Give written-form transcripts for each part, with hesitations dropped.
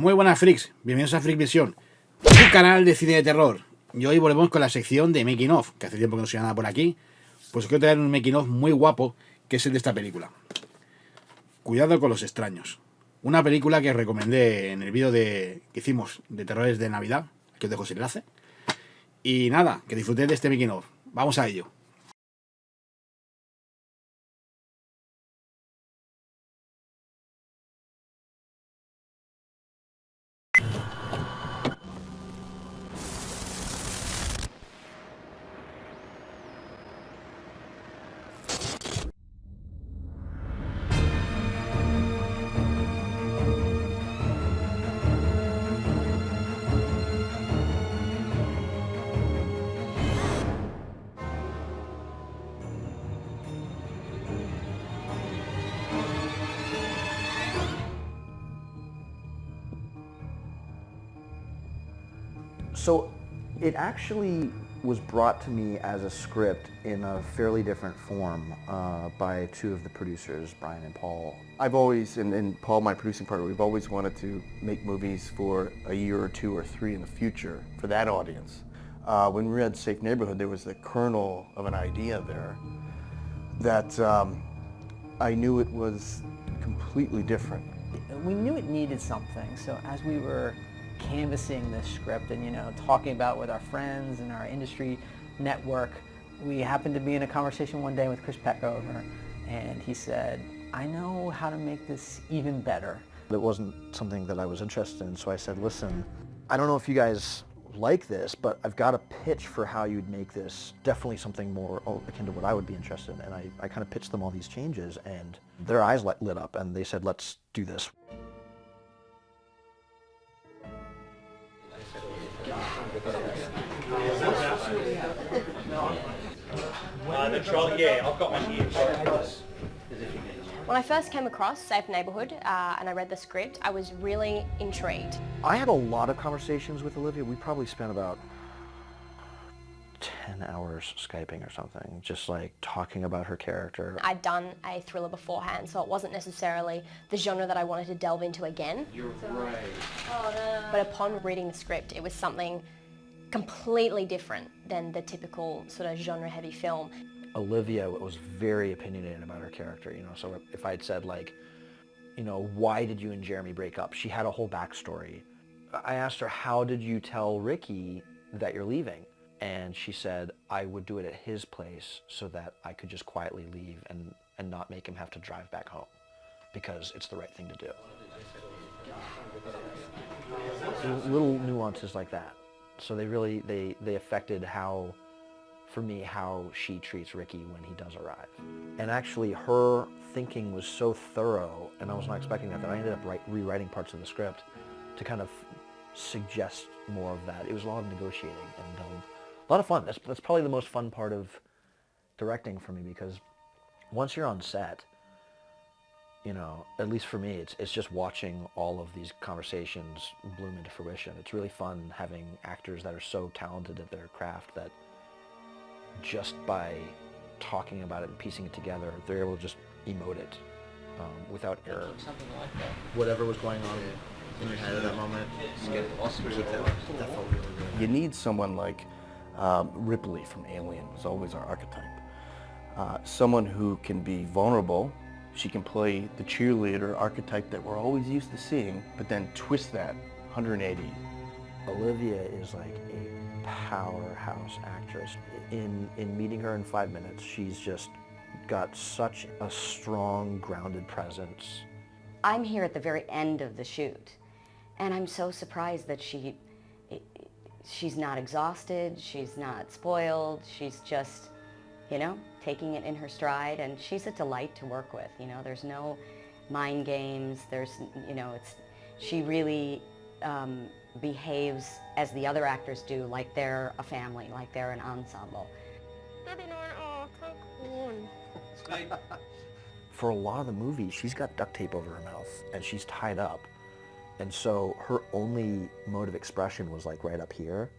Muy buenas freaks, bienvenidos a Freakvision, tu canal de cine de terror. Y hoy volvemos con la sección de making of, que hace tiempo que no se nada por aquí. Pues os quiero traer un making of muy guapo, que es el de esta película. Cuidado con los extraños. Una película que os recomendé en el vídeo que hicimos de terrores de Navidad, que os dejo ese enlace. Y nada, que disfrutéis de este making of. Vamos a ello. So it actually was brought to me as a script in a fairly different form by two of the producers, Brian and Paul. I've always, and Paul, my producing partner, we've always wanted to make movies for a year or two or three in the future for that audience. When we read Safe Neighborhood, there was the kernel of an idea there that I knew it was completely different. We knew it needed something, so as we were canvassing this script and, talking about with our friends and our industry network, we happened to be in a conversation one day with Chris Peckover, and he said, I know how to make this even better. It wasn't something that I was interested in, so I said, listen, I don't know if you guys like this, but I've got a pitch for how you'd make this definitely something more akin to what I would be interested in. And I kind of pitched them all these changes, and their eyes lit up, and they said, let's do this. Yeah, I've got one here. When I first came across Safe Neighborhood and I read the script, I was really intrigued. I had a lot of conversations with Olivia. We probably spent about 10 hours Skyping or something, just like talking about her character. I'd done a thriller beforehand, so it wasn't necessarily the genre that I wanted to delve into again. You're right. Oh, no. But upon reading the script, it was something completely different than the typical sort of genre-heavy film. Olivia was very opinionated about her character, so if I'd said why did you and Jeremy break up? She had a whole backstory. I asked her, how did you tell Ricky that you're leaving? And she said, I would do it at his place so that I could just quietly leave and not make him have to drive back home, because it's the right thing to do. Little nuances like that. So they affected how she treats Ricky when he does arrive. And actually her thinking was so thorough, and I was not expecting that I ended up rewriting parts of the script to kind of suggest more of that. It was a lot of negotiating and a lot of fun. That's probably the most fun part of directing for me, because once you're on set, at least for me, it's just watching all of these conversations bloom into fruition. It's really fun having actors that are so talented at their craft that just by talking about it and piecing it together, they're able to just emote it without error. Something like that. Whatever was going on in your head at that moment, Get awesome. keep that felt really good. You need someone like Ripley from Alien was always our archetype. Someone who can be vulnerable. She can play the cheerleader archetype that we're always used to seeing, but then twist that 180. Olivia is like a powerhouse actress. In meeting her in 5 minutes, she's just got such a strong, grounded presence. I'm here at the very end of the shoot, and I'm so surprised that she's not exhausted, she's not spoiled, she's just, taking it in her stride, and she's a delight to work with. There's no mind games, she really behaves as the other actors do, like they're a family, like they're an ensemble. For a lot of the movie, she's got duct tape over her mouth and she's tied up. And so her only mode of expression was like right up here.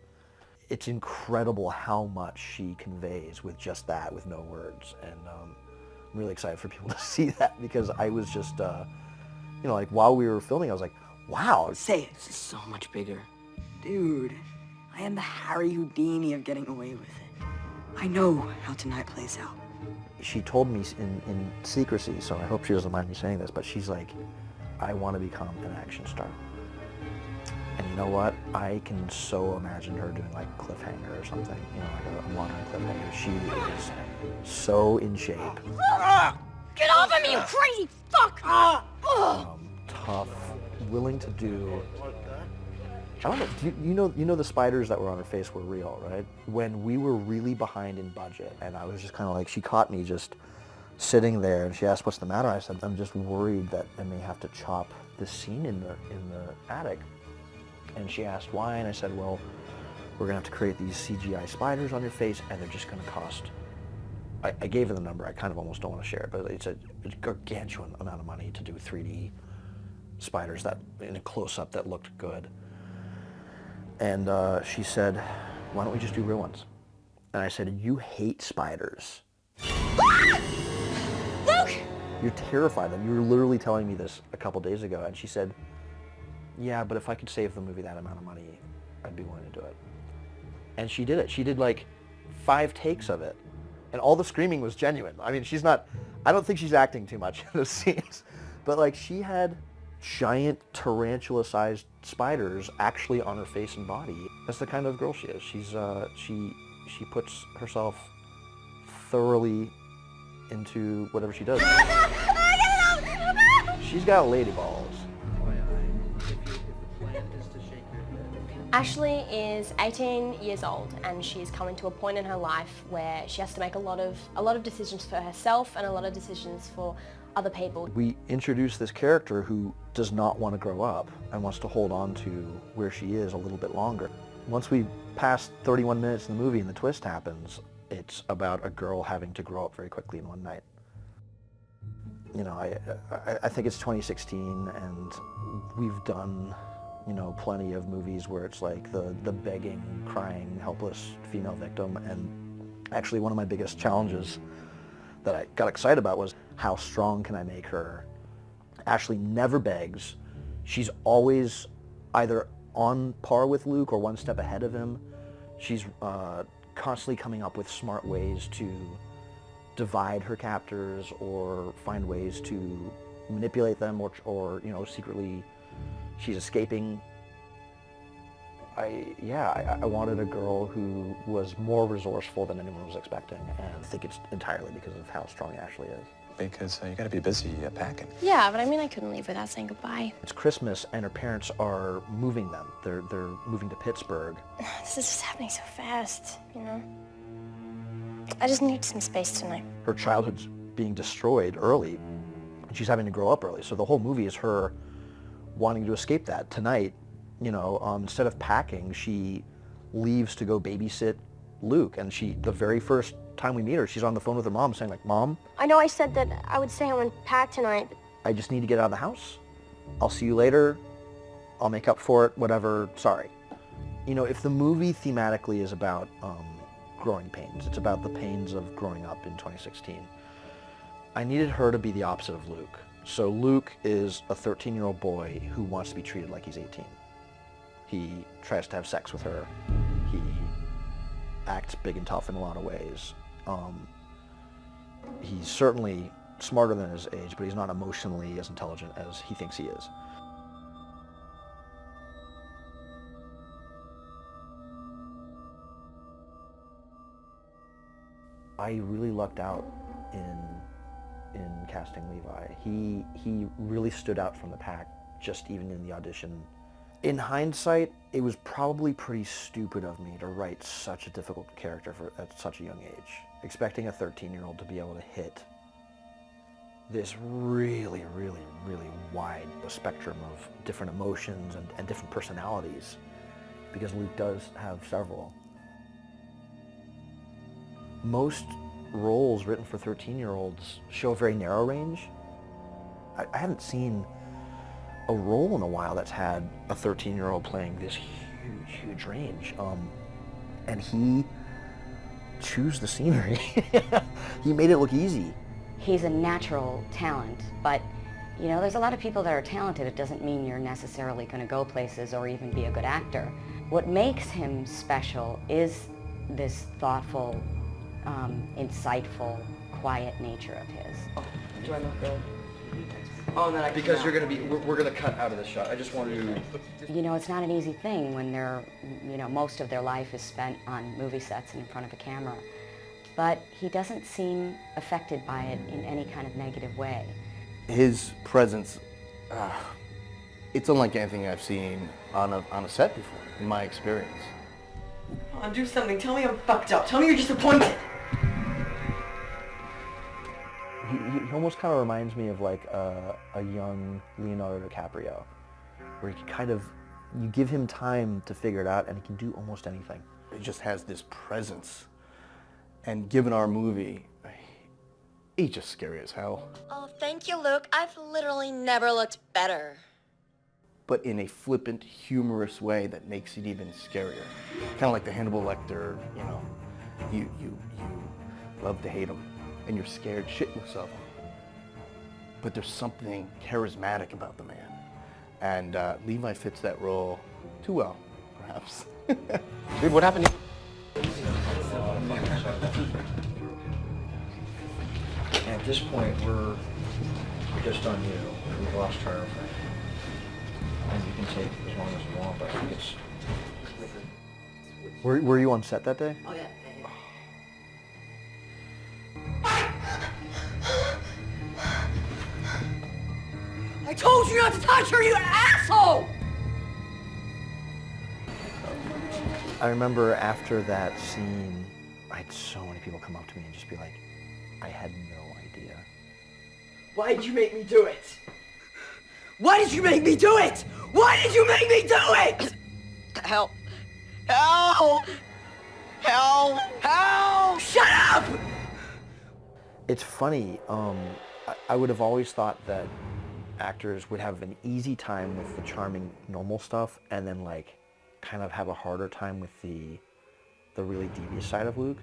It's incredible how much she conveys with just that, with no words. And I'm really excited for people to see that, because I was just, like while we were filming, I was like, wow. Say it. So much bigger. Dude, I am the Harry Houdini of getting away with it. I know how tonight plays out. She told me in secrecy, so I hope she doesn't mind me saying this, but she's like, I want to become an action star. And you know what? I can so imagine her doing like Cliffhanger or something, you know, like a modern Cliffhanger. She is so in shape. Get off of me, you crazy fuck! Tough, willing to do. I don't know. You know the spiders that were on her face were real, right? When we were really behind in budget, and I was just kind of like, she caught me just sitting there, and she asked, "What's the matter?" I said, "I'm just worried that I may have to chop this scene in the attic." And she asked why, and I said, "Well, we're gonna have to create these CGI spiders on your face, and they're just gonna cost." I gave her the number. I kind of almost don't want to share it, but it's a gargantuan amount of money to do 3D spiders that in a close-up that looked good. And she said, "Why don't we just do real ones?" And I said, "You hate spiders. Luke! You're terrified of them. You were literally telling me this a couple days ago." And she said, "Yeah, but if I could save the movie that amount of money, I'd be willing to do it." And she did it. She did like 5 takes of it. And all the screaming was genuine. I mean, I don't think she's acting too much in those scenes. But like, she had giant tarantula-sized spiders actually on her face and body. That's the kind of girl she is. She puts herself thoroughly into whatever she does. She's got lady balls. Ashley is 18 years old, and she's coming to a point in her life where she has to make a lot of decisions for herself and a lot of decisions for other people. We introduce this character who does not want to grow up and wants to hold on to where she is a little bit longer. Once we pass 31 minutes in the movie and the twist happens, it's about a girl having to grow up very quickly in one night. You know, I think it's 2016, and we've done, you know, plenty of movies where it's like the begging, crying, helpless female victim. And actually one of my biggest challenges that I got excited about was, how strong can I make her? Ashley never begs. She's always either on par with Luke or one step ahead of him. She's constantly coming up with smart ways to divide her captors or find ways to manipulate them, or you know, secretly she's escaping. I wanted a girl who was more resourceful than anyone was expecting, and I think it's entirely because of how strong Ashley is. Because you gotta be busy packing. Yeah, but I mean, I couldn't leave without saying goodbye. It's Christmas, and her parents are moving them. They're moving to Pittsburgh. This is just happening so fast, you know? I just need some space tonight. Her childhood's being destroyed early, and she's having to grow up early. So the whole movie is her wanting to escape that. Tonight, you know, instead of packing, she leaves to go babysit Luke, and the very first time we meet her, she's on the phone with her mom saying like, "Mom, I know I said that I would stay home and pack tonight. I just need to get out of the house. I'll see you later. I'll make up for it, whatever, sorry." You know, if the movie thematically is about growing pains, it's about the pains of growing up in 2016, I needed her to be the opposite of Luke. So Luke is a 13-year-old boy who wants to be treated like he's 18. He tries to have sex with her. He acts big and tough in a lot of ways. He's certainly smarter than his age, but he's not emotionally as intelligent as he thinks he is. I really lucked out in casting Levi. He really stood out from the pack, just even in the audition. In hindsight, it was probably pretty stupid of me to write such a difficult character at such a young age, expecting a 13-year-old to be able to hit this really, really, really wide spectrum of different emotions and different personalities, because Luke does have several. Most roles written for 13-year-olds show a very narrow range. I haven't seen a role in a while that's had a 13-year-old playing this huge, huge range. And he chews the scenery. He made it look easy. He's a natural talent, but You know, there's a lot of people that are talented. It doesn't mean you're necessarily going to go places or even be a good actor. What makes him special is this thoughtful, insightful, quiet nature of his. Do I look good? Oh, and then I Because you're gonna be, we're gonna cut out of this shot. I just wanted to. You know, it's not an easy thing when they're, you know, most of their life is spent on movie sets and in front of a camera. But he doesn't seem affected by it in any kind of negative way. His presence, it's unlike anything I've seen on a set before, in my experience. Come on, do something. Tell me I'm fucked up. Tell me you're disappointed. He almost kind of reminds me of like a young Leonardo DiCaprio, where he can kind of, you give him time to figure it out and he can do almost anything. He just has this presence. And given our movie, he's just scary as hell. Oh, thank you, Luke. I've literally never looked better. But in a flippant, humorous way that makes it even scarier. Kind of like the Hannibal Lecter, you know, you love to hate him, and you're scared shitless of him. But there's something charismatic about the man. And Levi fits that role too well, perhaps. Dude, what happened? At this point, we're just on you. We've lost track of it. And you can take as long as you want, but I think it's... Were you on set that day? Oh, yeah. I told you not to touch her, you asshole! I remember after that scene, I had so many people come up to me and just be like, I had no idea. Why did you make me do it? Why did you make me do it? Why did you make me do it? Help. Help! Help! Help! Shut up! It's funny, I would have always thought that actors would have an easy time with the charming normal stuff and then like kind of have a harder time with the really devious side of Luke.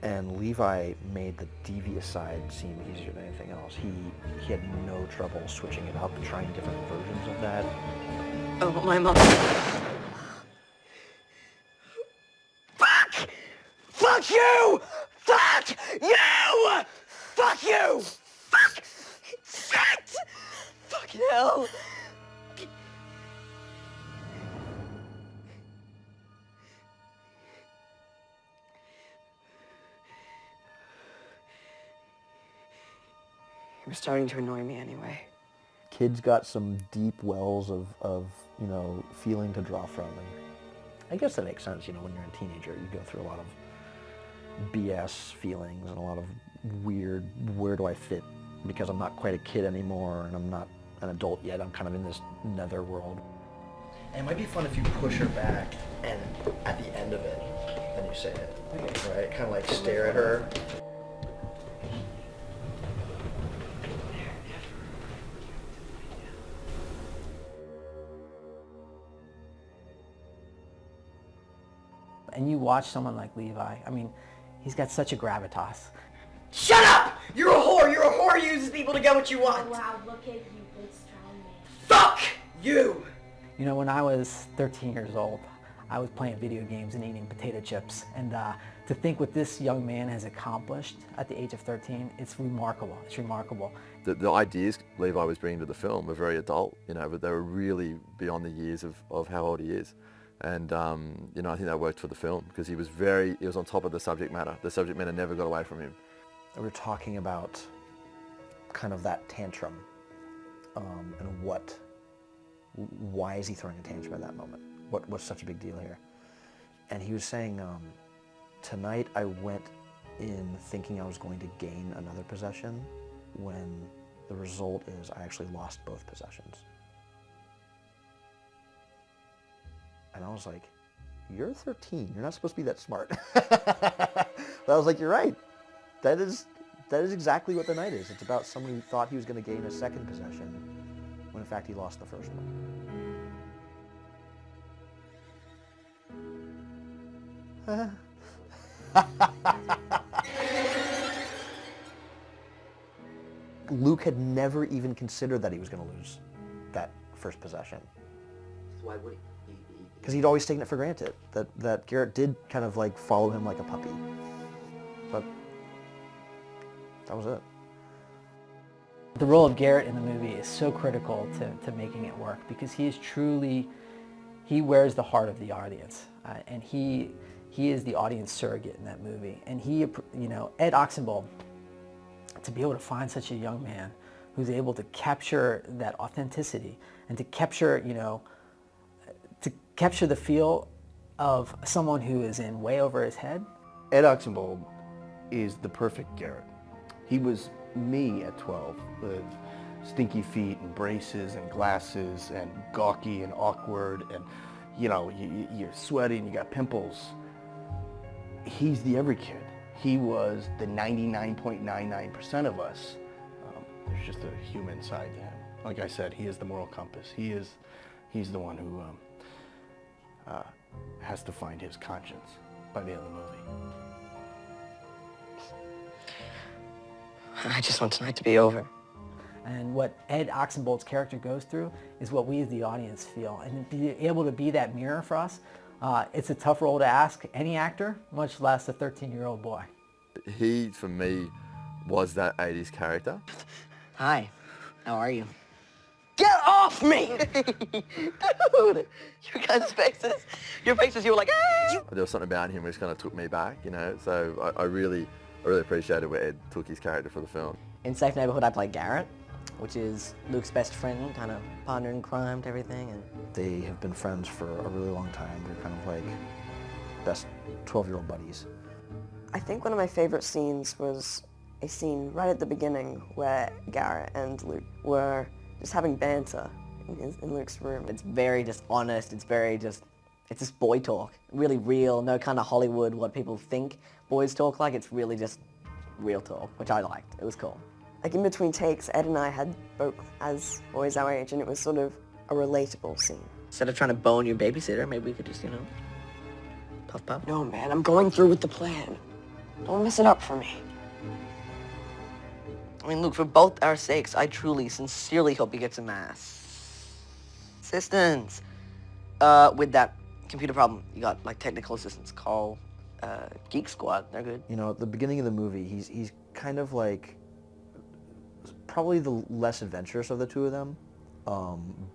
And Levi made the devious side seem easier than anything else. He had no trouble switching it up and trying different versions of that. Oh, my mom. Fuck! Fuck you! Fuck you! Fuck you! Fuck! Shit! Fucking hell! You're starting to annoy me anyway. Kids got some deep wells of you know, feeling to draw from. And I guess that makes sense, you know, when you're a teenager, you go through a lot of BS feelings and a lot of weird, where do I fit? Because I'm not quite a kid anymore and I'm not an adult yet, I'm kind of in this nether world. And it might be fun if you push her back and at the end of it, then you say it, right? Kind of like stare at her. And you watch someone like Levi, I mean, he's got such a gravitas. Shut up! You're a whore! You're a whore who uses people to get what you want! Wow, look at you, big strong man. Fuck you! You know, when I was 13 years old, I was playing video games and eating potato chips. And to think what this young man has accomplished at the age of 13, it's remarkable. It's remarkable. The ideas Levi was bringing to the film were very adult, you know, but they were really beyond the years of how old he is. And, you know, I think that worked for the film because he was on top of the subject matter. The subject matter never got away from him. We were talking about kind of that tantrum and why is he throwing a tantrum at that moment? What's such a big deal here? And he was saying, tonight I went in thinking I was going to gain another possession when the result is I actually lost both possessions. And I was like, you're 13, you're not supposed to be that smart. But I was like, you're right. That is exactly what the night is. It's about someone who thought he was going to gain a second possession, when in fact he lost the first one. Luke had never even considered that he was going to lose that first possession. Why would he? Because he'd always taken it for granted, that Garrett did kind of like follow him like a puppy. But that was it. The role of Garrett in the movie is so critical to making it work because he is truly, he wears the heart of the audience. And he is the audience surrogate in that movie. And he, you know, Ed Oxenbould, to be able to find such a young man who's able to capture that authenticity and to capture, you know, to capture the feel of someone who is in way over his head. Ed Oxenbould is the perfect Garrett. He was me at 12, with stinky feet and braces and glasses and gawky and awkward and, you know, you're sweaty and you got pimples. He's the every kid. He was the 99.99% of us. There's just a human side to him. Like I said, he is the moral compass. He's the one who has to find his conscience by the end of the movie. I just want tonight to be over. And what Ed Oxenbould's character goes through is what we as the audience feel. And to be able to be that mirror for us, it's a tough role to ask any actor, much less a 13-year-old boy. He, for me, was that 80s character. Hi, how are you? Get off me! Dude, your faces, you were like, ah! There was something about him which kind of took me back, you know, so I really appreciated where Ed took his character for the film. In Safe Neighborhood, I play Garrett, which is Luke's best friend, kind of partner in crime to everything. And They have been friends for a really long time. They're kind of like best 12-year-old buddies. I think one of my favorite scenes was a scene right at the beginning where Garrett and Luke were just having banter in Luke's room. It's very just honest, it's just boy talk, really real, no kind of Hollywood, what people think boys talk like. It's really just real talk, which I liked. It was cool. Like in between takes, Ed and I had both as boys our age, and it was sort of a relatable scene. Instead of trying to bone your babysitter, maybe we could just, you know, puff puff. No, man, I'm going through with the plan. Don't mess it up for me. I mean, Luke, for both our sakes, I truly, sincerely hope you get some assistance. With that computer problem, you got, like, technical assistance. Call Geek Squad. They're good. You know, at the beginning of the movie, he's kind of like probably the less adventurous of the two of them.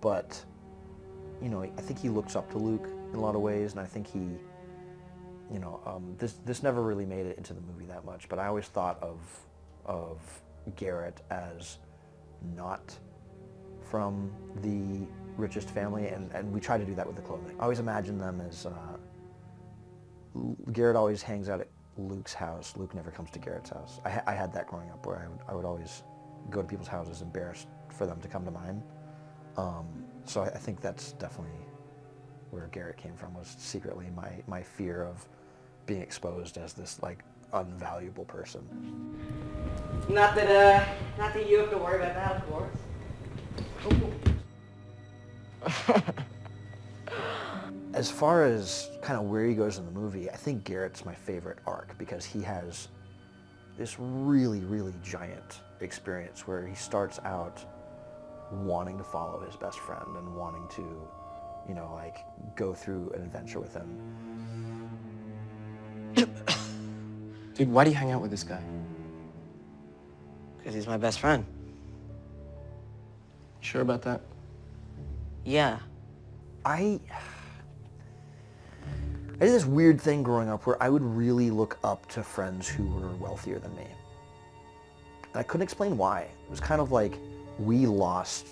But, you know, I think he looks up to Luke in a lot of ways, and I think he, you know, this never really made it into the movie that much, but I always thought of Garrett as not from the richest family, and we try to do that with the clothing. I always imagine them as, Garrett always hangs out at Luke's house. Luke never comes to Garrett's house. I had that growing up where I would always go to people's houses embarrassed for them to come to mine. So I think that's definitely where Garrett came from, was secretly my fear of being exposed as this like unvaluable person. Not that you have to worry about that, of course. As far as kind of where he goes in the movie, I think Garrett's my favorite arc because he has this really, really giant experience where he starts out wanting to follow his best friend and wanting to, you know, like go through an adventure with him. Dude, why do you hang out with this guy? Because he's my best friend. Sure about that? Yeah. I did this weird thing growing up where I would really look up to friends who were wealthier than me. And I couldn't explain why. It was kind of like we lost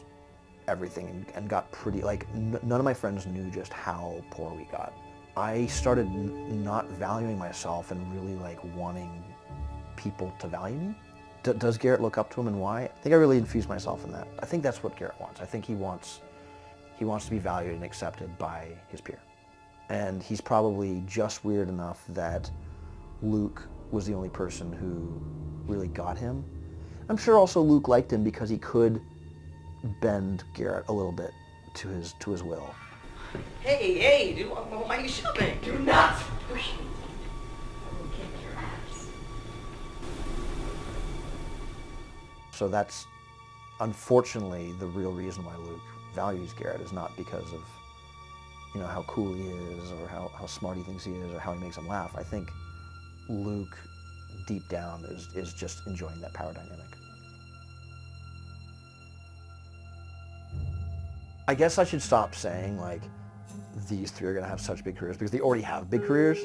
everything and got pretty, like none of my friends knew just how poor we got. I started not valuing myself and really like wanting people to value me. Does Garrett look up to him and why? I think I really infused myself in that. I think that's what Garrett wants. I think he wants to be valued and accepted by his peer. And he's probably just weird enough that Luke was the only person who really got him. I'm sure also Luke liked him because he could bend Garrett a little bit to his will. Hey, dude, why are you shoving? Do not push me. I will kick your ass. So that's unfortunately, the real reason why Luke values Garrett is not because of, you know, how cool he is or how smart he thinks he is or how he makes him laugh. I think Luke, deep down, is just enjoying that power dynamic. I guess I should stop saying, like, these three are going to have such big careers, because they already have big careers,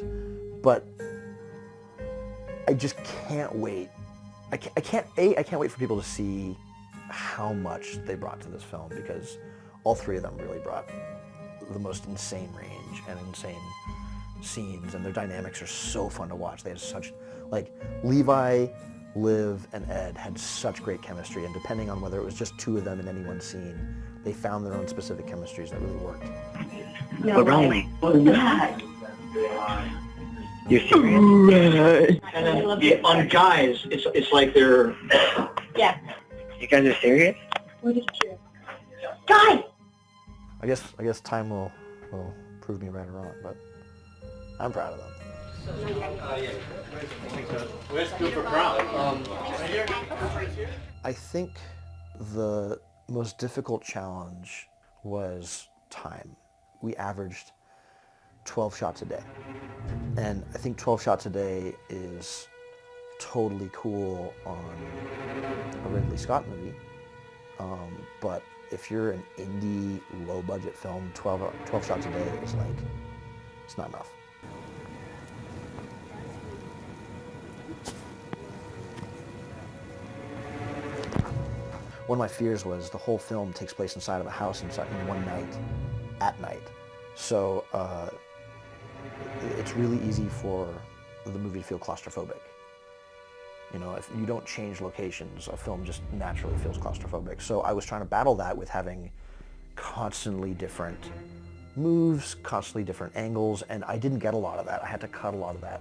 but I just can't wait. I can't wait for people to see how much they brought to this film, because all three of them really brought the most insane range and insane scenes, and their dynamics are so fun to watch. They had such, like, Levi, Liv, and Ed had such great chemistry, and depending on whether it was just two of them in any one scene, they found their own specific chemistries that really worked. No, we're rolling. You're serious? And then on guys, it's like they're... Yeah. You guys are serious? We're just curious. Guys! I guess time will prove me right or wrong, but I'm proud of them. Where's Cooper Brown? I think the most difficult challenge was time. We averaged 12 shots a day. And I think 12 shots a day is totally cool on a Ridley Scott movie. But if you're an indie, low-budget film, 12 shots a day is like, it's not enough. One of my fears was the whole film takes place inside of a house in one night, at night. So it's really easy for the movie to feel claustrophobic. You know, if you don't change locations, a film just naturally feels claustrophobic. So I was trying to battle that with having constantly different moves, constantly different angles, and I didn't get a lot of that. I had to cut a lot of that.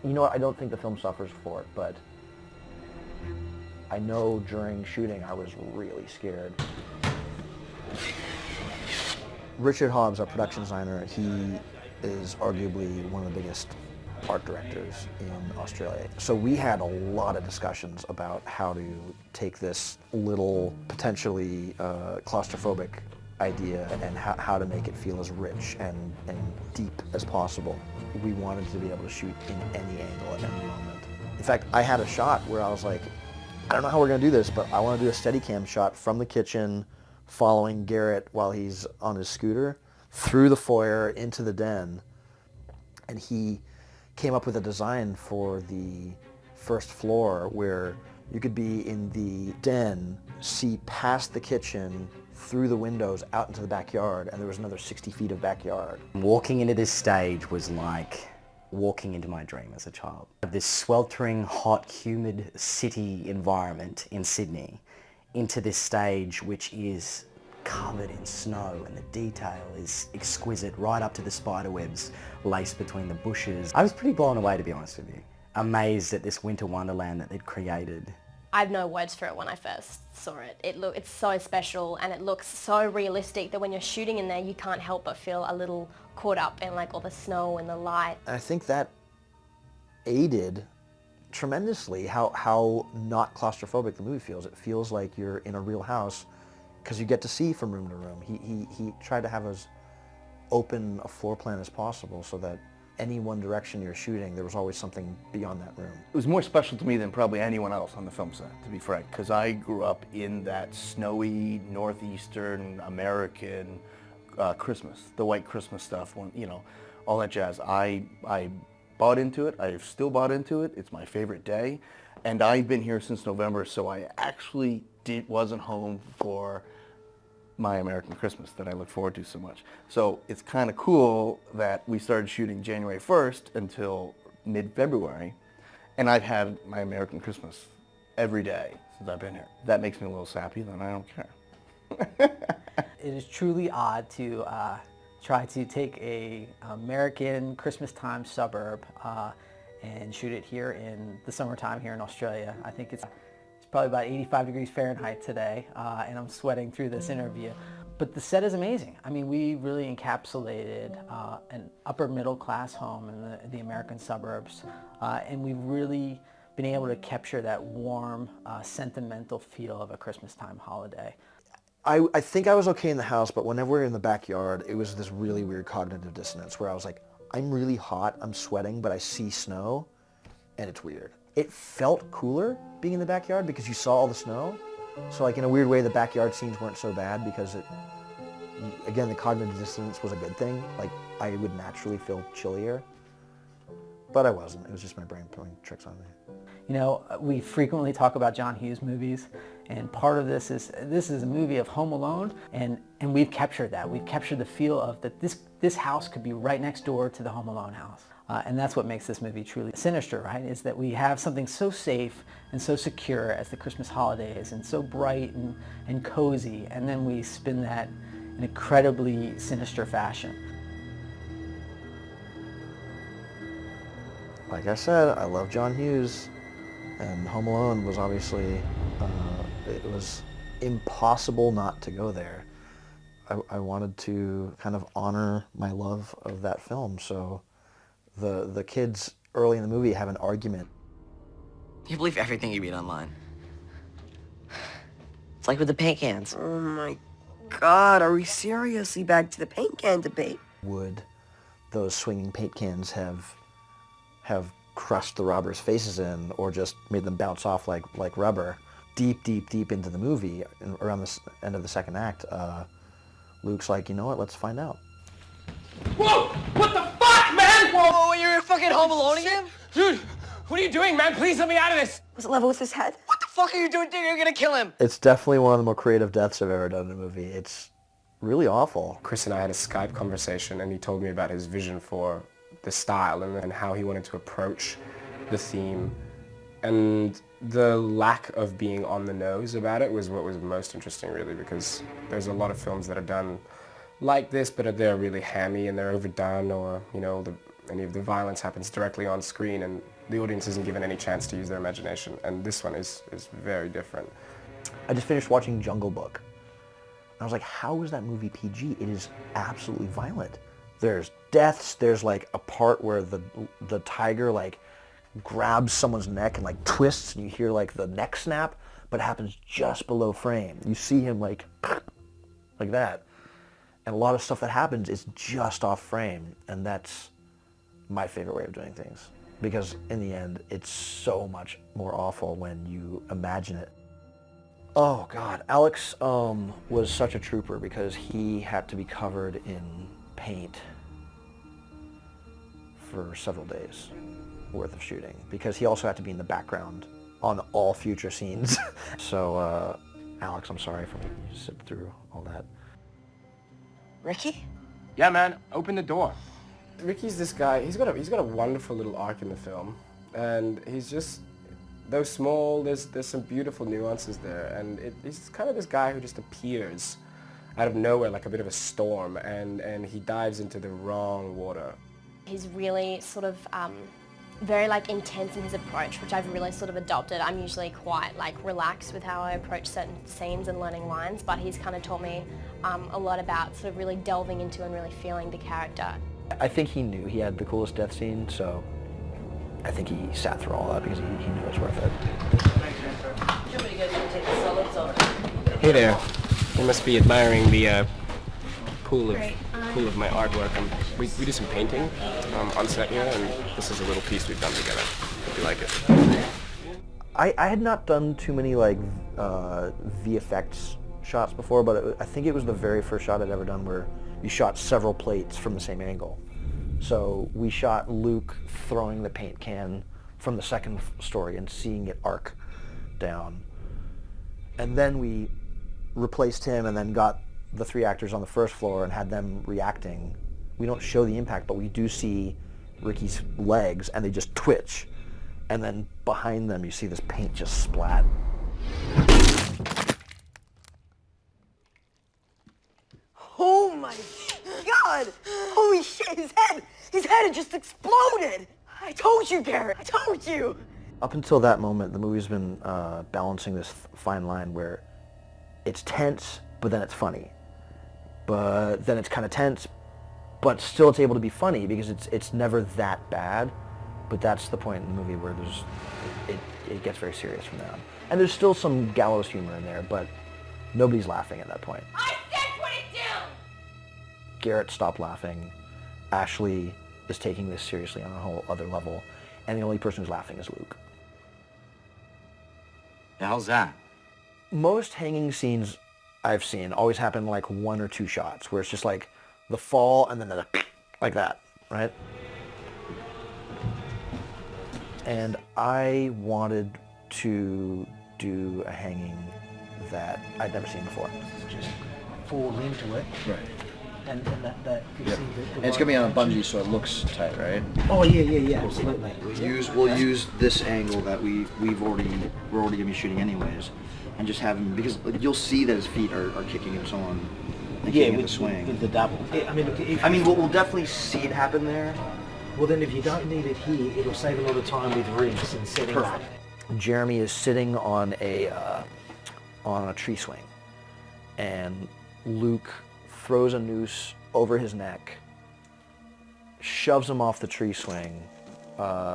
You know what, I don't think the film suffers for it, but I know during shooting I was really scared. Richard Hobbs, our production designer, he is arguably one of the biggest art directors in Australia. So we had a lot of discussions about how to take this little, potentially claustrophobic idea and how to make it feel as rich and deep as possible. We wanted to be able to shoot in any angle at any moment. In fact, I had a shot where I was like, I don't know how we're going to do this, but I want to do a Steadicam shot from the kitchen following Garrett while he's on his scooter through the foyer into the den. And he came up with a design for the first floor where you could be in the den, see past the kitchen, through the windows out into the backyard, and there was another 60 feet of backyard. Walking into this stage was like walking into my dream as a child. This sweltering, hot, humid city environment in Sydney into this stage which is covered in snow, and the detail is exquisite right up to the spider webs laced between the bushes. I was pretty blown away, to be honest with you. Amazed at this winter wonderland that they'd created. I have no words for it when I first saw it. It's so special, and it looks so realistic that when you're shooting in there you can't help but feel a little caught up in like all the snow and the light. I think that aided tremendously how not claustrophobic the movie feels. It feels like you're in a real house because you get to see from room to room. He tried to have as open a floor plan as possible so that any one direction you're shooting, there was always something beyond that room. It was more special to me than probably anyone else on the film set, to be frank, because I grew up in that snowy, northeastern American Christmas, the white Christmas stuff, you know, all that jazz. I bought into it. I've still bought into it. It's my favorite day. And I've been here since November, so I actually wasn't home for my American Christmas that I look forward to so much. So it's kind of cool that we started shooting January 1st until mid-February, and I've had my American Christmas every day since I've been here. That makes me a little sappy, then I don't care. It is truly odd to try to take a American Christmas time suburb and shoot it here in the summertime here in Australia. I think it's probably about 85 degrees Fahrenheit today, and I'm sweating through this interview. But the set is amazing. I mean, we really encapsulated an upper middle class home in the American suburbs, and we really being able to capture that warm, sentimental feel of a Christmas time holiday. I think I was okay in the house, but whenever we were in the backyard, it was this really weird cognitive dissonance where I was like, I'm really hot, I'm sweating, but I see snow, and it's weird. It felt cooler being in the backyard because you saw all the snow. So like in a weird way, the backyard scenes weren't so bad because again, the cognitive dissonance was a good thing. Like I would naturally feel chillier, but I wasn't. It was just my brain playing tricks on me. You know, we frequently talk about John Hughes movies, and part of this is a movie of Home Alone, and we've captured that. We've captured the feel of that this house could be right next door to the Home Alone house. And that's what makes this movie truly sinister, right? Is that we have something so safe and so secure as the Christmas holidays and so bright and cozy, and then we spin that in incredibly sinister fashion. Like I said, I love John Hughes, and Home Alone was obviously, it was impossible not to go there. I wanted to kind of honor my love of that film, so the kids early in the movie have an argument. You believe everything you read online. It's like with the paint cans. Oh my God, are we seriously back to the paint can debate? Would those swinging paint cans have crushed the robbers' faces in, or just made them bounce off like rubber? Deep into the movie, around the end of the second act, Luke's like, you know what, let's find out. Whoa! What the fuck, man? Whoa, you're fucking Home Alone again? Dude, what are you doing, man? Please let me out of this. Was it level with his head? What the fuck are you doing? You're gonna kill him. It's definitely one of the more creative deaths I've ever done in a movie. It's really awful. Chris and I had a Skype conversation, and he told me about his vision for the style and how he wanted to approach the theme. And the lack of being on the nose about it was what was most interesting, really, because there's a lot of films that are done like this, but they're really hammy and they're overdone, or, you know, any of the violence happens directly on screen and the audience isn't given any chance to use their imagination. And this one is very different. I just finished watching Jungle Book. I was like, how is that movie PG? It is absolutely violent. There's deaths, there's like a part where the tiger like grabs someone's neck and like twists, and you hear like the neck snap, but it happens just below frame. You see him like that. And a lot of stuff that happens is just off frame, and that's my favorite way of doing things. Because in the end, it's so much more awful when you imagine it. Oh God, Alex was such a trooper because he had to be covered in paint for several days worth of shooting, because he also had to be in the background on all future scenes. So Alex, I'm sorry for making you sit through all that. Ricky? Yeah, man, open the door. Ricky's this guy, he's got a wonderful little arc in the film, and he's just, though small, there's some beautiful nuances there, and he's kind of this guy who just appears out of nowhere like a bit of a storm, and he dives into the wrong water. He's really sort of very like intense in his approach, which I've really sort of adopted. I'm usually quite like relaxed with how I approach certain scenes and learning lines, but he's kind of taught me a lot about sort of really delving into and really feeling the character. I think he knew he had the coolest death scene, so I think he sat through all that because he knew it was worth it. Hey there. You must be admiring the pool of my artwork. We do some painting on set here, and this is a little piece we've done together. Hope you like it. I had not done too many like VFX shots before, but I think it was the very first shot I'd ever done where you shot several plates from the same angle. So we shot Luke throwing the paint can from the second story and seeing it arc down. And then we replaced him and then got the three actors on the first floor and had them reacting. We don't show the impact, but we do see Ricky's legs and they just twitch. And then behind them you see this paint just splat. Oh my God! Holy shit, his head had just exploded! I told you, Garrett, I told you! Up until that moment, the movie's been balancing this fine line where it's tense, but then it's funny. But then it's kind of tense, but still it's able to be funny because it's never that bad. But that's the point in the movie where it gets very serious from now on. And there's still some gallows humor in there, but nobody's laughing at that point. I said put it down! Garrett stopped laughing. Ashley is taking this seriously on a whole other level, and the only person who's laughing is Luke. The hell's that? Most hanging scenes I've seen always happen like 1 or 2 shots, where it's just like the fall and then the like that, right? And I wanted to do a hanging that I'd never seen before. Just fall into it. Right. And that you Yep. see And it's gonna be on a bungee, so it looks tight, right? Oh yeah, absolutely. We'll use this angle that we're already gonna be shooting anyways, and just have him, because you'll see that his feet are kicking and so on. And kicking at the swing. With the double. I mean, look, we'll definitely see it happen there. Well, then if you don't need it here, it'll save a lot of time with rigs and setting up. Jeremy is sitting on a tree swing, and Luke throws a noose over his neck, shoves him off the tree swing,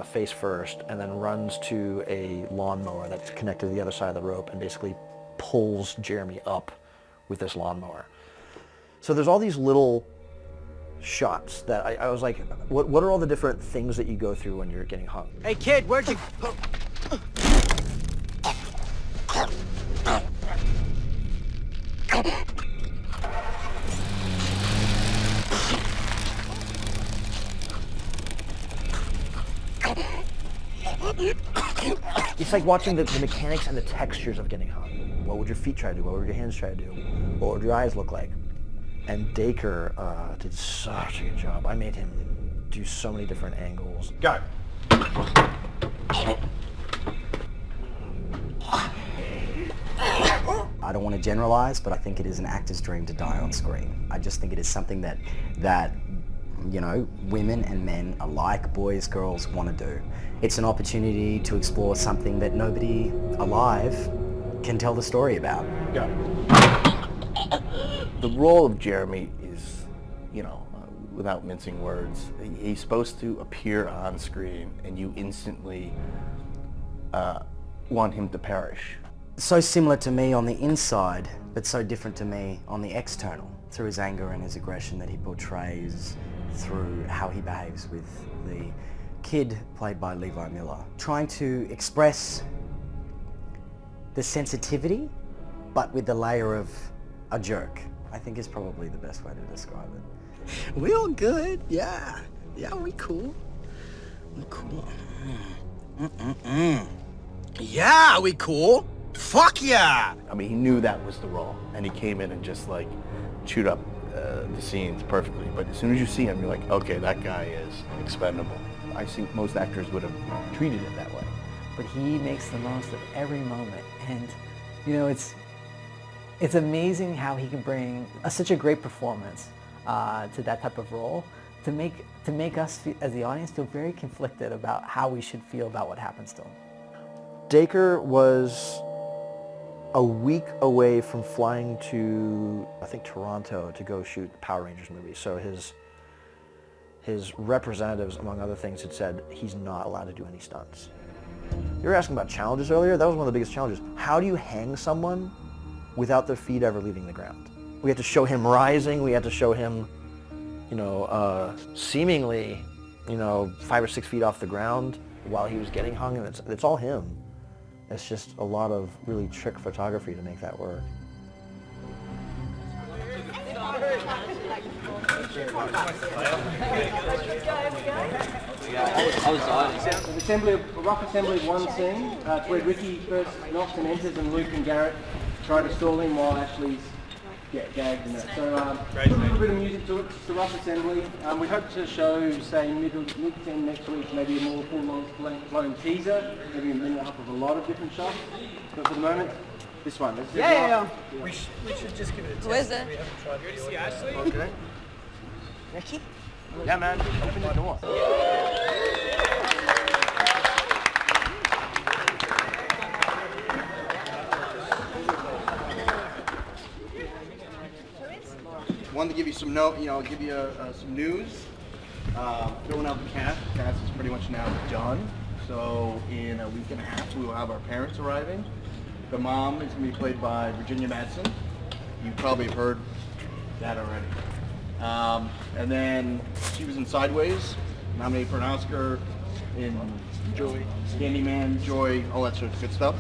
face first, and then runs to a lawnmower that's connected to the other side of the rope and basically pulls Jeremy up with this lawnmower. So there's all these little shots that I was like, what are all the different things that you go through when you're getting hung? Hey kid, where'd you... It's like watching the mechanics and the textures of getting hung. What would your feet try to do? What would your hands try to do? What would your eyes look like? And Dacre did such a good job. I made him do so many different angles. Go. I don't want to generalize, but I think it is an actor's dream to die on screen. I just think it is something that you know, women and men alike, boys, girls, want to do. It's an opportunity to explore something that nobody alive can tell the story about. Go. The role of Jeremy is, you know, without mincing words, he's supposed to appear on screen and you instantly want him to perish. So similar to me on the inside, but so different to me on the external, through his anger and his aggression that he portrays, through how he behaves with the kid played by Levi Miller. Trying to express the sensitivity, but with the layer of a jerk, I think is probably the best way to describe it. We all good, yeah. Yeah, we cool. We cool. Yeah, we cool. Fuck yeah! I mean, he knew that was the role, and he came in and just like chewed up the scenes perfectly. But as soon as you see him, you're like, okay, that guy is expendable. I think most actors would have treated it that way. But he makes the most of every moment, and you know, it's amazing how he can bring such a great performance to that type of role, to make us as the audience feel very conflicted about how we should feel about what happens to him. Dacre was a week away from flying to, I think, Toronto to go shoot the Power Rangers movie. So his representatives, among other things, had said he's not allowed to do any stunts. You were asking about challenges earlier. That was one of the biggest challenges. How do you hang someone without their feet ever leaving the ground? We had to show him rising. We had to show him, you know, seemingly, you know, 5 or 6 feet off the ground while he was getting hung, and it's all him. It's just a lot of really trick photography to make that work. Assembly of a rough assembly of one scene. It's where Ricky first knocks and enters, and Luke and Garrett try to stall him while Ashley's gagged and that. So a little bit of music to it. It's a rough assembly. We hope to show, say, mid-10 next week, maybe a more full-blown teaser, maybe a minute and a half of a lot of different shots. But for the moment, this one. Yeah. We should just give it a test. Who is it? We haven't tried. You see Ashley? Okay. Ricky? Yeah, man. Open the door. Wanted to give you some give you some news. filling out the cast. The cast is pretty much now done. So in a week and a half, we will have our parents arriving. The mom is going to be played by Virginia Madsen. You probably have heard that already. And then she was in Sideways, nominated for an Oscar, in Joy, Candyman, Joy, all that sort of good stuff.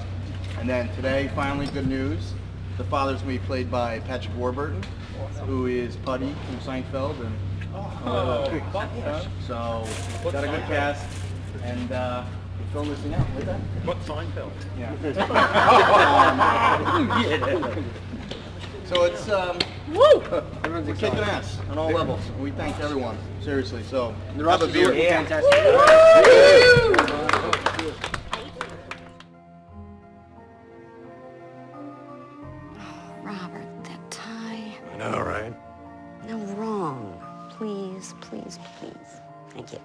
And then today, finally, good news. The father's going to be played by Patrick Warburton, who is Putty from Seinfeld. And so, got a good cast, and we're filming this thing out. Like that? What Seinfeld? Yeah. So it's, we're kicking ass on all levels. And we thank everyone, seriously. So, have a beer. Yeah. Fantastic. Robert, that tie. I know, right? No, wrong. Please, please, please. Thank you.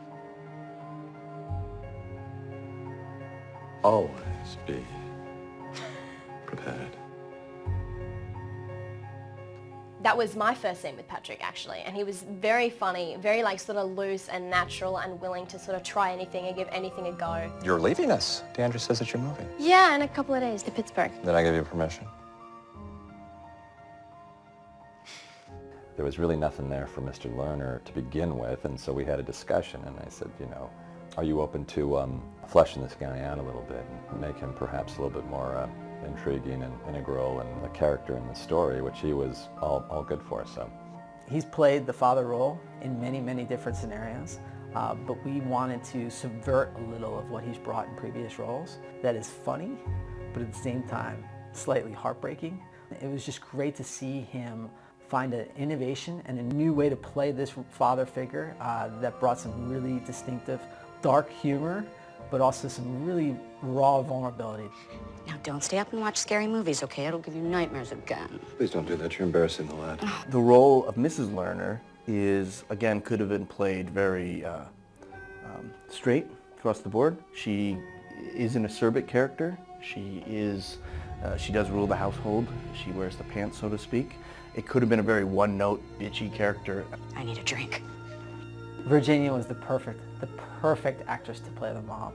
Always be prepared. That was my first scene with Patrick, actually, and he was very funny, very like sort of loose and natural and willing to sort of try anything and give anything a go. You're leaving us. DeAndre says that you're moving. Yeah, in a couple of days to Pittsburgh. Then I give you permission. There was really nothing there for Mr. Lerner to begin with, and so we had a discussion, and I said, you know, are you open to fleshing this guy out a little bit and make him perhaps a little bit more intriguing and integral and a character in the story, which he was all good for. So He's played the father role in many, many different scenarios, but we wanted to subvert a little of what he's brought in previous roles. That is funny, but at the same time, slightly heartbreaking. It was just great to see him find an innovation and a new way to play this father figure that brought some really distinctive dark humor, but also some really raw vulnerability. Now don't stay up and watch scary movies, okay? It'll give you nightmares again. please don't do that. You're embarrassing the lad. The role of Mrs. Lerner is, again, could have been played very straight across the board. She is an acerbic character. She does rule the household. She wears the pants, so to speak. It could have been a very one-note, bitchy character. I need a drink. Virginia was the perfect actress to play the mom.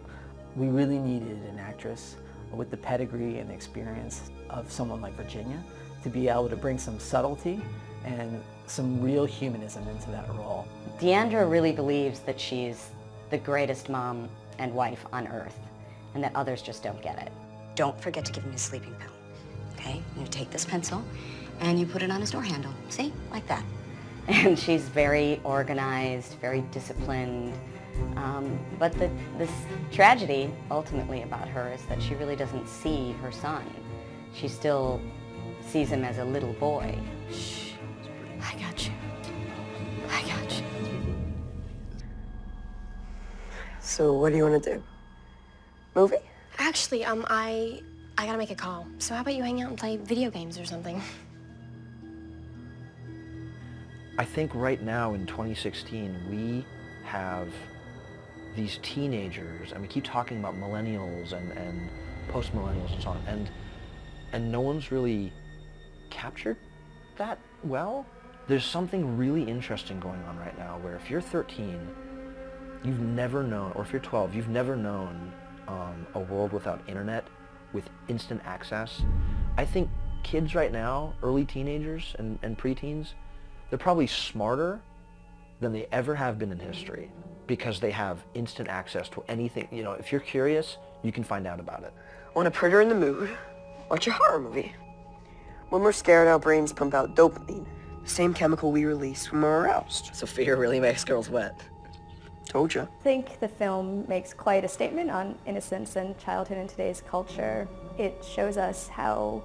We really needed an actress with the pedigree and the experience of someone like Virginia to be able to bring some subtlety and some real humanism into that role. Deandra really believes that she's the greatest mom and wife on earth, and that others just don't get it. Don't forget to give him his sleeping pill, okay? You take this pencil and you put it on his door handle. See? Like that. And she's very organized, very disciplined. But this tragedy, ultimately, about her is that she really doesn't see her son. She still sees him as a little boy. Shh. I got you. I got you. So what do you want to do? Movie? Actually, I gotta make a call. So how about you hang out and play video games or something? I think right now in 2016, we have these teenagers, and we keep talking about millennials and post-millennials and so on, and no one's really captured that well. There's something really interesting going on right now where if you're 13, you've never known, or if you're 12, you've never known a world without internet, with instant access. I think kids right now, early teenagers and preteens, they're probably smarter than they ever have been in history because they have instant access to anything. You know, if you're curious, you can find out about it. Want to put her in the mood? Watch a horror movie. When we're scared, our brains pump out dopamine, the same chemical we release when we're aroused. So fear really makes girls wet. Told ya. I think the film makes quite a statement on innocence and childhood in today's culture. It shows us how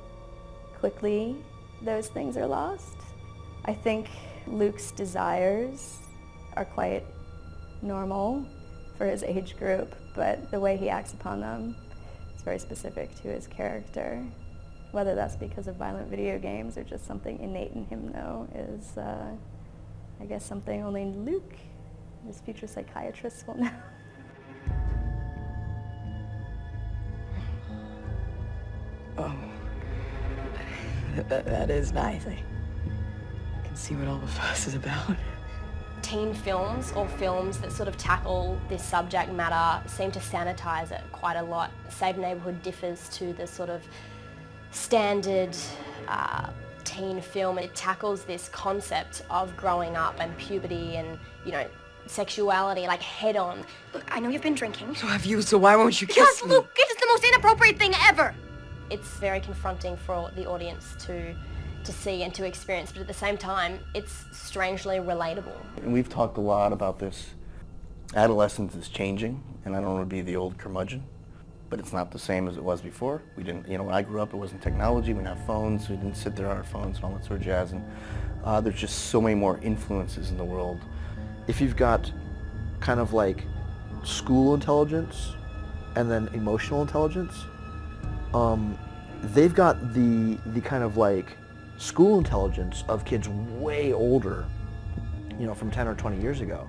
quickly those things are lost. I think Luke's desires are quite normal for his age group, but the way he acts upon them is very specific to his character. Whether that's because of violent video games or just something innate in him, though, is, I guess, something only Luke, his future psychiatrist, will know. Oh, that is nice. I can see what all the fuss is about. teen films or films that sort of tackle this subject matter seem to sanitize it quite a lot. Save Neighbourhood differs to the sort of standard teen film. It tackles this concept of growing up and puberty and, you know, sexuality, like head on. Look, I know you've been drinking. So have you, so why won't you kiss Because, me? Luke, it is the most inappropriate thing ever! It's very confronting for the audience to see and to experience, but at the same time, it's strangely relatable. And we've talked a lot about this. Adolescence is changing, and I don't want to be the old curmudgeon, but it's not the same as it was before. We didn't, you know, when I grew up, it wasn't technology. We didn't have phones. We didn't sit there on our phones and all that sort of jazz. And there's just so many more influences in the world. If you've got kind of like school intelligence and then emotional intelligence, they've got the kind of like school intelligence of kids way older, you know, from 10 or 20 years ago.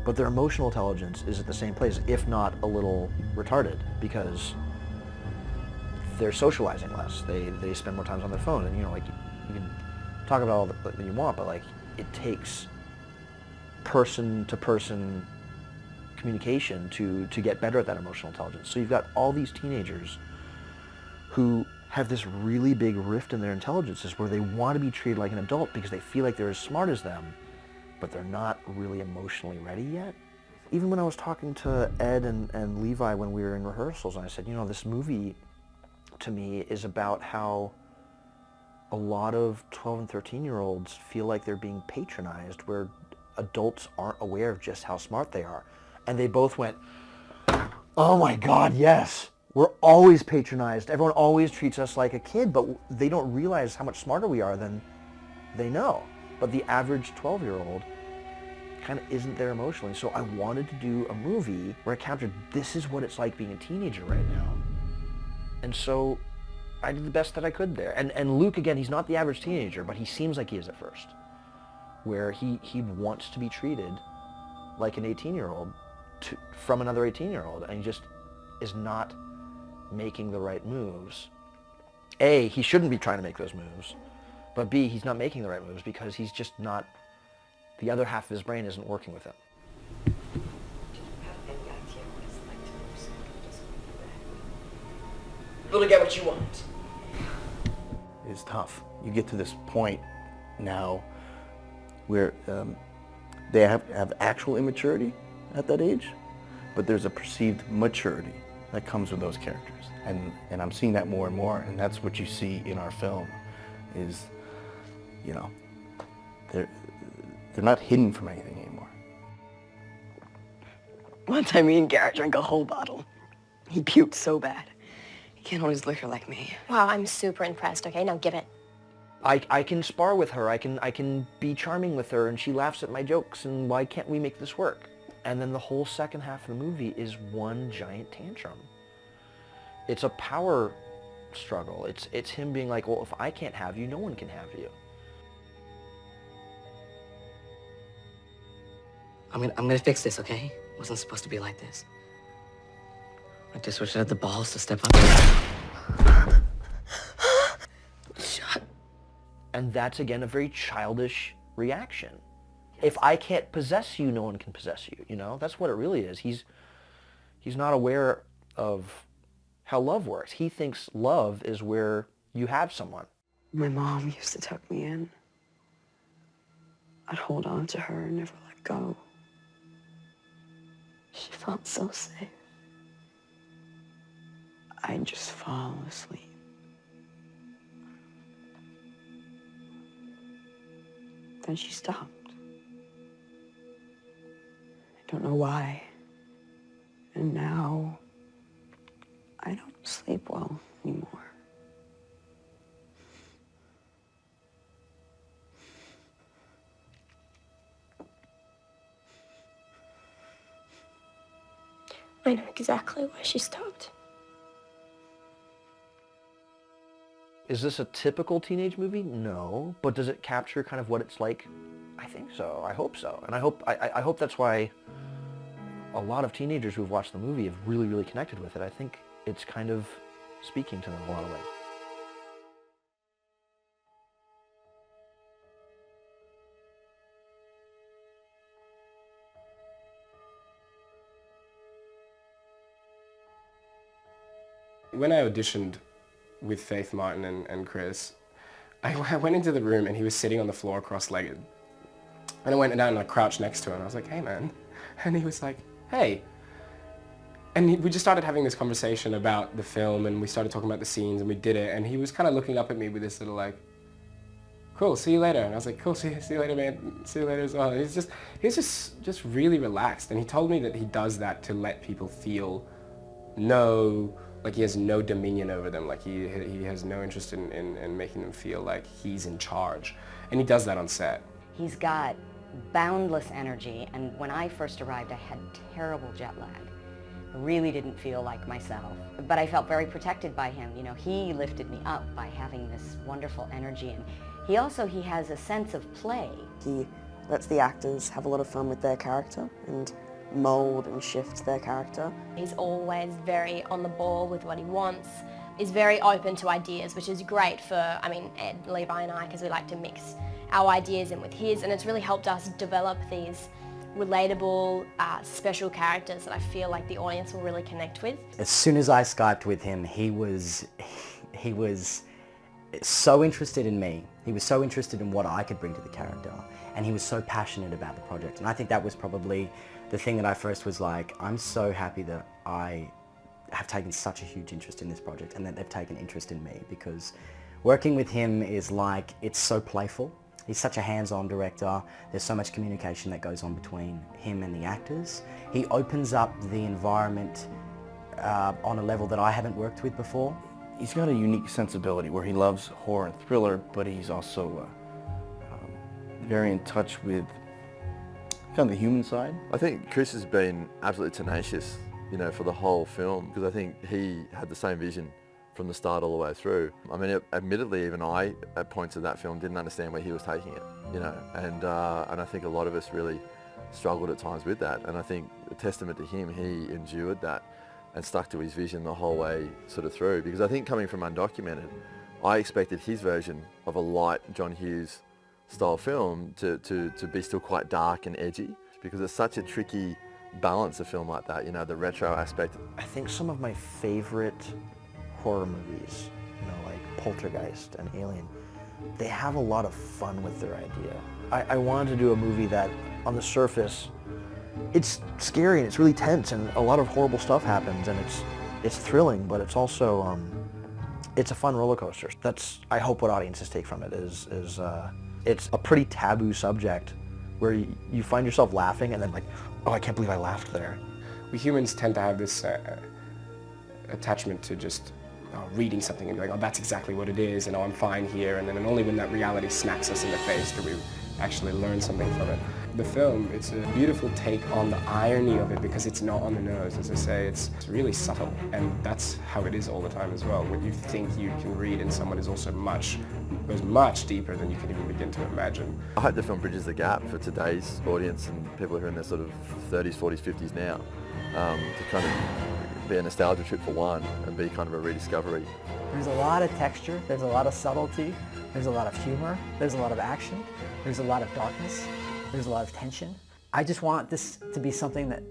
But their emotional intelligence is at the same place, if not a little retarded, because they're socializing less. They spend more time on their phone, and you know, like you can talk about all that you want, but like it takes person-to-person communication to get better at that emotional intelligence. So you've got all these teenagers who have this really big rift in their intelligences where they want to be treated like an adult because they feel like they're as smart as them, but they're not really emotionally ready yet. Even when I was talking to Ed and Levi when we were in rehearsals, and I said, you know, this movie to me is about how a lot of 12 and 13-year-olds feel like they're being patronized, where adults aren't aware of just how smart they are. And they both went, oh my God, yes. We're always patronized. Everyone always treats us like a kid, but they don't realize how much smarter we are than they know. But the average 12-year-old kind of isn't there emotionally. So I wanted to do a movie where I captured this is what it's like being a teenager right now. And so I did the best that I could there. And Luke, again, he's not the average teenager, but he seems like he is at first, where he wants to be treated like an 18-year-old from another 18-year-old, and he just is not making the right moves. A, he shouldn't be trying to make those moves, but B, he's not making the right moves because he's just not, the other half of his brain isn't working with him. Really get what you want. It's tough. You get to this point now where they have actual immaturity at that age, but there's a perceived maturity that comes with those characters. And I'm seeing that more and more, and that's what you see in our film is, you know, they're not hidden from anything anymore. One time me and Garrett drank a whole bottle. He puked so bad. He can't hold his liquor like me. Wow, I'm super impressed, okay? Now give it. I can spar with her, I can be charming with her, and she laughs at my jokes, and why can't we make this work? And then the whole second half of the movie is one giant tantrum. It's a power struggle. It's him being like, well, if I can't have you, no one can have you. I'm gonna fix this, okay? It wasn't supposed to be like this. I just wish I had the balls to step up. Shut. And that's, again, a very childish reaction. If I can't possess you, no one can possess you, you know? That's what it really is. He's not aware of how love works. He thinks love is where you have someone. My mom used to tuck me in. I'd hold on to her and never let go. She felt so safe. I'd just fall asleep. Then she stopped. I don't know why. And now, I don't sleep well anymore. I know exactly why she stopped. Is this a typical teenage movie? No. But does it capture kind of what it's like? I think so. I hope so. And I hope that's why a lot of teenagers who've watched the movie have really, really connected with it. I think it's kind of speaking to them in a lot of ways. When I auditioned with Faith Martin and Chris, I went into the room and he was sitting on the floor cross-legged. And I went down and I crouched next to him and I was like, hey man. And he was like, hey. And we just started having this conversation about the film and we started talking about the scenes and we did it. And he was kind of looking up at me with this little like, cool, see you later. And I was like, cool, see you later, man. See you later as well. And he's just really relaxed. And he told me that he does that to let people feel like he has no dominion over them, like he has no interest in making them feel like he's in charge. And he does that on set. He's got boundless energy, and when I first arrived, I had terrible jet lag. I really didn't feel like myself, but I felt very protected by him. You know, he lifted me up by having this wonderful energy, and he has a sense of play. He lets the actors have a lot of fun with their character and mold and shift their character. He's always very on the ball with what he wants, is very open to ideas, which is great for, Ed, Levi and I, because we like to mix our ideas in with his, and it's really helped us develop these relatable, special characters that I feel like the audience will really connect with. As soon as I Skyped with him, he was so interested in me. He was so interested in what I could bring to the character, and he was so passionate about the project. And I think that was probably the thing that I first was like, I'm so happy that I have taken such a huge interest in this project and that they've taken interest in me, because working with him is like, it's so playful. He's such a hands-on director. There's so much communication that goes on between him and the actors. He opens up the environment on a level that I haven't worked with before. He's got a unique sensibility where he loves horror and thriller, but he's also very in touch with kind of the human side. I think Chris has been absolutely tenacious, for the whole film, because I think he had the same vision from the start all the way through. Admittedly, even I, at points of that film, didn't understand where he was taking it, and I think a lot of us really struggled at times with that. And I think a testament to him, he endured that and stuck to his vision the whole way sort of through. Because I think coming from Undocumented, I expected his version of a light John Hughes style film to be still quite dark and edgy, because it's such a tricky balance, a film like that, the retro aspect. I think some of my favorite horror movies, like Poltergeist and Alien, they have a lot of fun with their idea. I wanted to do a movie that, on the surface, it's scary and it's really tense and a lot of horrible stuff happens and it's thrilling, but it's also, it's a fun roller coaster. That's, I hope, what audiences take from it is it's a pretty taboo subject where you find yourself laughing and then like, oh, I can't believe I laughed there. We humans tend to have this attachment to just reading something and be like, oh, that's exactly what it is, and oh, I'm fine here, and then only when that reality smacks us in the face do we actually learn something from it. The film, it's a beautiful take on the irony of it, because it's not on the nose, as I say, it's really subtle, and that's how it is all the time as well. What you think you can read in someone is also goes much deeper than you can even begin to imagine. I hope the film bridges the gap for today's audience and people who are in their sort of 30s, 40s, 50s now, to kind of be a nostalgia trip for one and be kind of a rediscovery. There's a lot of texture, there's a lot of subtlety, there's a lot of humor, there's a lot of action, there's a lot of darkness, there's a lot of tension. I just want this to be something that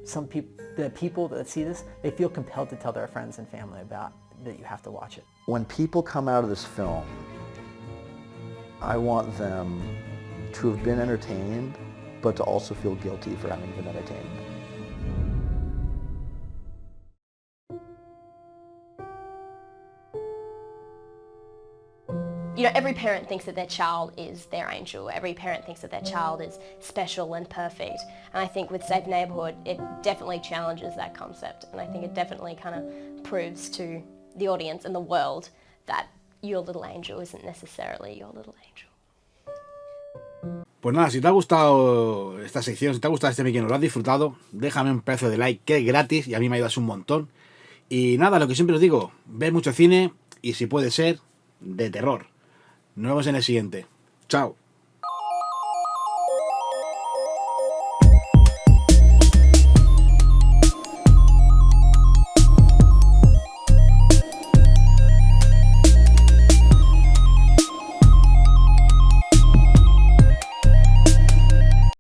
the people that see this, they feel compelled to tell their friends and family about, that you have to watch it. When people come out of this film, I want them to have been entertained, but to also feel guilty for having been entertained. Every parent thinks that their child is their angel. Every parent thinks that their child is special and perfect. And I think with Safe Neighborhood, it definitely challenges that concept. And I think it definitely kind of proves to the audience and the world that your little angel isn't necessarily your little angel. Pues nada, si te ha gustado esta sección, si te ha gustado este making of, lo has disfrutado, déjame un pedazo de like, que es gratis y a mí me ayudas un montón. Y nada, lo que siempre os digo, ved mucho cine y si puede ser, de terror. Nos vemos en el siguiente. Chao.